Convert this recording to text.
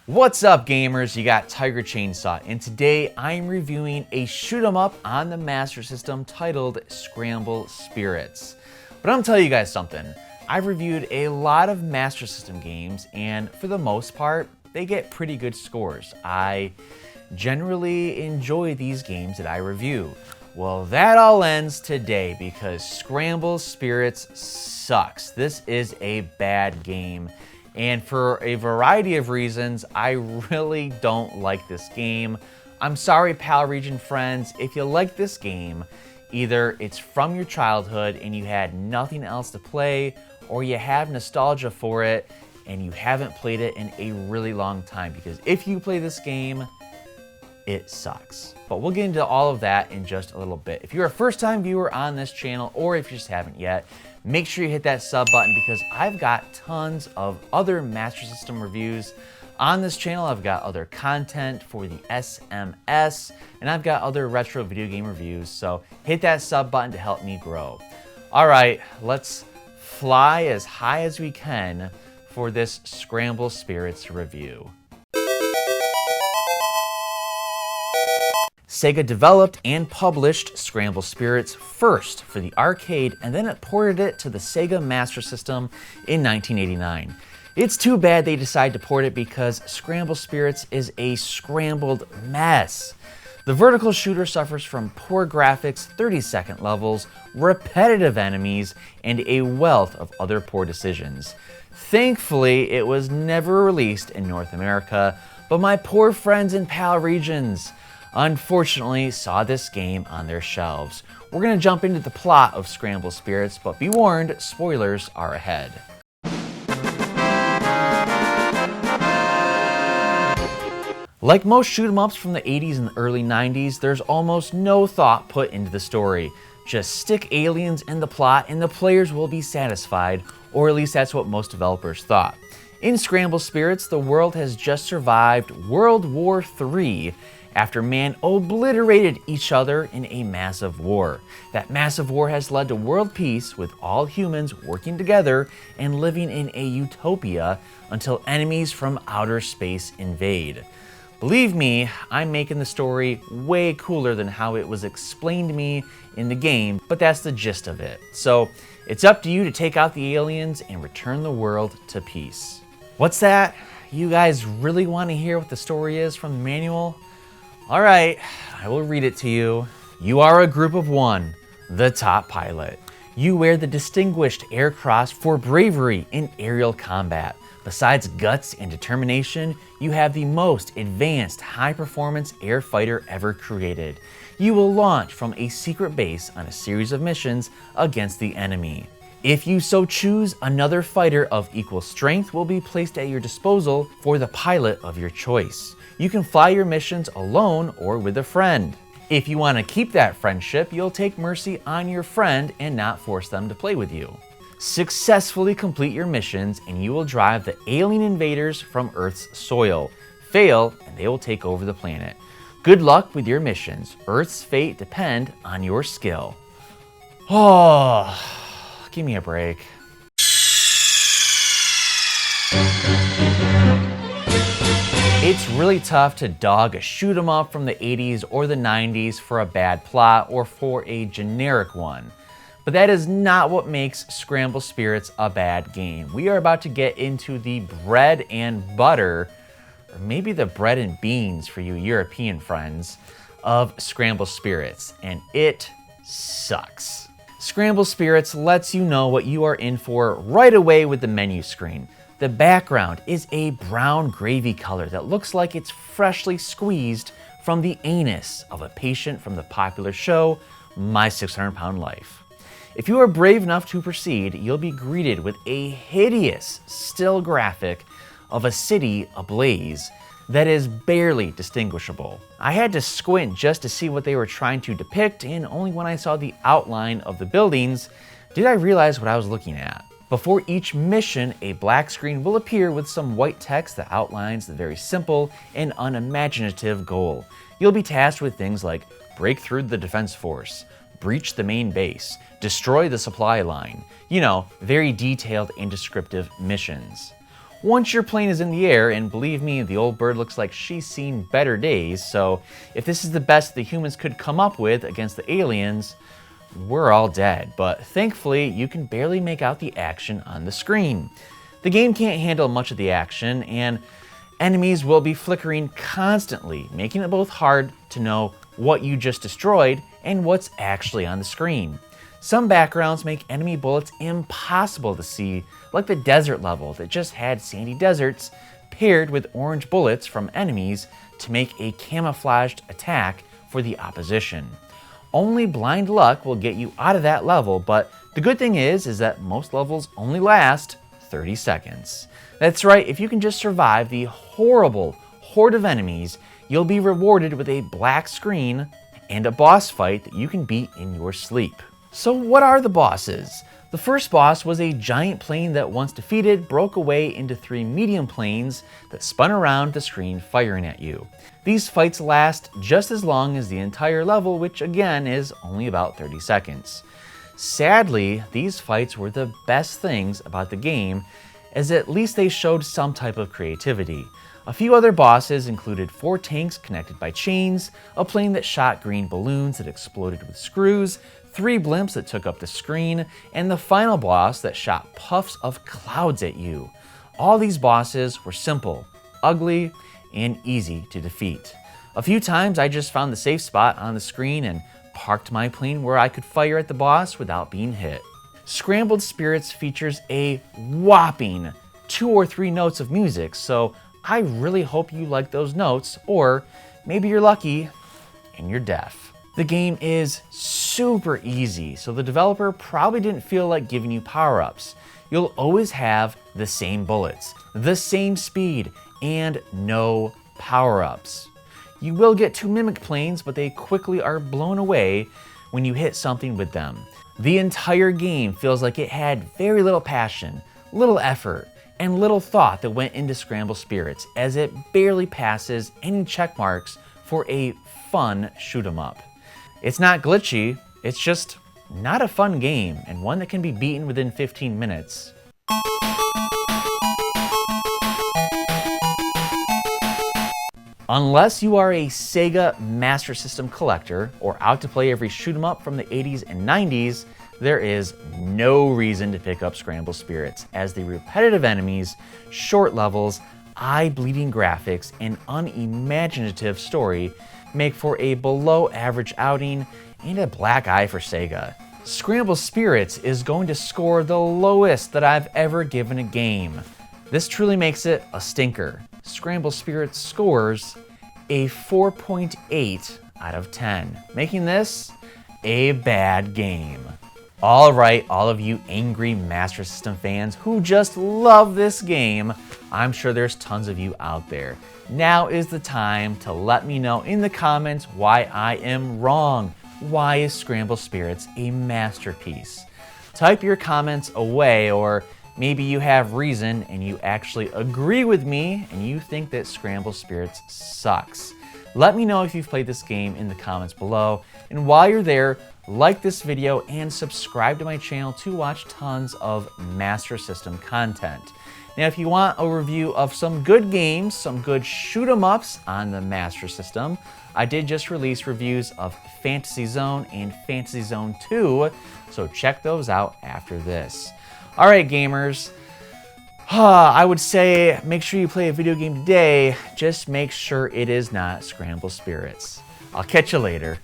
What's up, gamers? You got TigerChainsaw, and today I'm reviewing a shoot 'em up on the Master System titled Scramble Spirits. But I'm gonna tell you guys something. I've reviewed a lot of Master System games, and for the most part, they get pretty good scores. I generally enjoy these games that I review. Well, that all ends today because Scramble Spirits sucks. This is a bad game. And for a variety of reasons, I really don't like this game. I'm sorry, PAL Region friends, if you like this game, either it's from your childhood and you had nothing else to play, or you have nostalgia for it and you haven't played it in a really long time, because if you play this game, it sucks. But we'll get into all of that in just a little bit. If you're a first-time viewer on this channel, or if you just haven't yet, make sure you hit that sub button because I've got tons of other Master System reviews on this channel. I've got other content for the SMS, and I've got other retro video game reviews, so hit that sub button to help me grow. All right, let's fly as high as we can for this Scramble Spirits review. Sega developed and published Scramble Spirits first for the arcade, and then it ported it to the Sega Master System in 1989. It's too bad they decided to port it because Scramble Spirits is a scrambled mess. The vertical shooter suffers from poor graphics, 30-second levels, repetitive enemies, and a wealth of other poor decisions. Thankfully, it was never released in North America, but my poor friends in PAL regions unfortunately saw this game on their shelves. We're going to jump into the plot of Scramble Spirits, but be warned, spoilers are ahead. Like most shoot 'em ups from the 80s and the early 90s, there's almost no thought put into the story. Just stick aliens in the plot and the players will be satisfied, or at least that's what most developers thought. In Scramble Spirits, the world has just survived World War III after man obliterated each other in a massive war. That massive war has led to world peace, with all humans working together and living in a utopia until enemies from outer space invade. Believe me, I'm making the story way cooler than how it was explained to me in the game, but that's the gist of it. So it's up to you to take out the aliens and return the world to peace. What's that? You guys really want to hear what the story is from the manual? All right, I will read it to you. You are a group of one, the top pilot. You wear the Distinguished Air Cross for bravery in aerial combat. Besides guts and determination, you have the most advanced high-performance air fighter ever created. You will launch from a secret base on a series of missions against the enemy. If you so choose, another fighter of equal strength will be placed at your disposal for the pilot of your choice. You can fly your missions alone or with a friend. If you want to keep that friendship, you'll take mercy on your friend and not force them to play with you. Successfully complete your missions and you will drive the alien invaders from Earth's soil. Fail and they will take over the planet. Good luck with your missions. Earth's fate depends on your skill. Oh, give me a break. It's really tough to dog a shoot 'em up from the 80s or the 90s for a bad plot or for a generic one. But that is not what makes Scramble Spirits a bad game. We are about to get into the bread and butter, or maybe the bread and beans for you European friends, of Scramble Spirits, and it sucks. Scramble Spirits lets you know what you are in for right away with the menu screen. The background is a brown gravy color that looks like it's freshly squeezed from the anus of a patient from the popular show, My 600-Pound Life. If you are brave enough to proceed, you'll be greeted with a hideous still graphic of a city ablaze that is barely distinguishable. I had to squint just to see what they were trying to depict, and only when I saw the outline of the buildings did I realize what I was looking at. Before each mission, a black screen will appear with some white text that outlines the very simple and unimaginative goal. You'll be tasked with things like break through the defense force, breach the main base, destroy the supply line. You know, very detailed and descriptive missions. once your plane is in the air, and believe me, the old bird looks like she's seen better days, so if this is the best the humans could come up with against the aliens, we're all dead. But thankfully, you can barely make out the action on the screen. The game can't handle much of the action, and enemies will be flickering constantly, making it both hard to know what you just destroyed and what's actually on the screen. Some backgrounds make enemy bullets impossible to see, like the desert level that just had sandy deserts paired with orange bullets from enemies to make a camouflaged attack for the opposition. Only blind luck will get you out of that level, but the good thing is that most levels only last 30 seconds. That's right, if you can just survive the horrible horde of enemies, you'll be rewarded with a black screen and a boss fight that you can beat in your sleep. So what are the bosses? The first boss was a giant plane that, once defeated, broke away into 3 medium planes that spun around the screen firing at you. These fights last just as long as the entire level, which again is only about 30 seconds. Sadly, these fights were the best things about the game, as at least they showed some type of creativity. A few other bosses included 4 tanks connected by chains, a plane that shot green balloons that exploded with screws, 3 blimps that took up the screen, and the final boss that shot puffs of clouds at you. All these bosses were simple, ugly, and easy to defeat. A few times I just found the safe spot on the screen and parked my plane where I could fire at the boss without being hit. Scrambled Spirits features a whopping 2 or 3 notes of music, so I really hope you like those notes, or maybe you're lucky and you're deaf. The game is super easy, so the developer probably didn't feel like giving you power-ups. You'll always have the same bullets, the same speed, and no power-ups. You will get 2 mimic planes, but they quickly are blown away when you hit something with them. The entire game feels like it had very little passion, little effort, and little thought that went into Scramble Spirits, as it barely passes any check marks for a fun shoot 'em up. It's not glitchy, it's just not a fun game, and one that can be beaten within 15 minutes. Unless you are a Sega Master System collector or out to play every shoot 'em up from the 80s and 90s, there is no reason to pick up Scramble Spirits, as the repetitive enemies, short levels, eye-bleeding graphics, and unimaginative story make for a below-average outing and a black eye for Sega. Scramble Spirits is going to score the lowest that I've ever given a game. This truly makes it a stinker. Scramble Spirits scores a 4.8 out of 10, making this a bad game. All right, all of you angry Master System fans who just love this game, I'm sure there's tons of you out there. Now is the time to let me know in the comments why I am wrong. Why is Scramble Spirits a masterpiece? Type your comments away, or maybe you have reason and you actually agree with me and you think that Scramble Spirits sucks. Let me know if you've played this game in the comments below, and while you're there, like this video and subscribe to my channel to watch tons of Master System content. Now, if you want a review of some good games, some good shoot 'em ups on the Master System, I did just release reviews of Fantasy Zone and Fantasy Zone 2, so check those out after this. All right, gamers, I would say make sure you play a video game today. Just make sure it is not Scramble Spirits. I'll catch you later.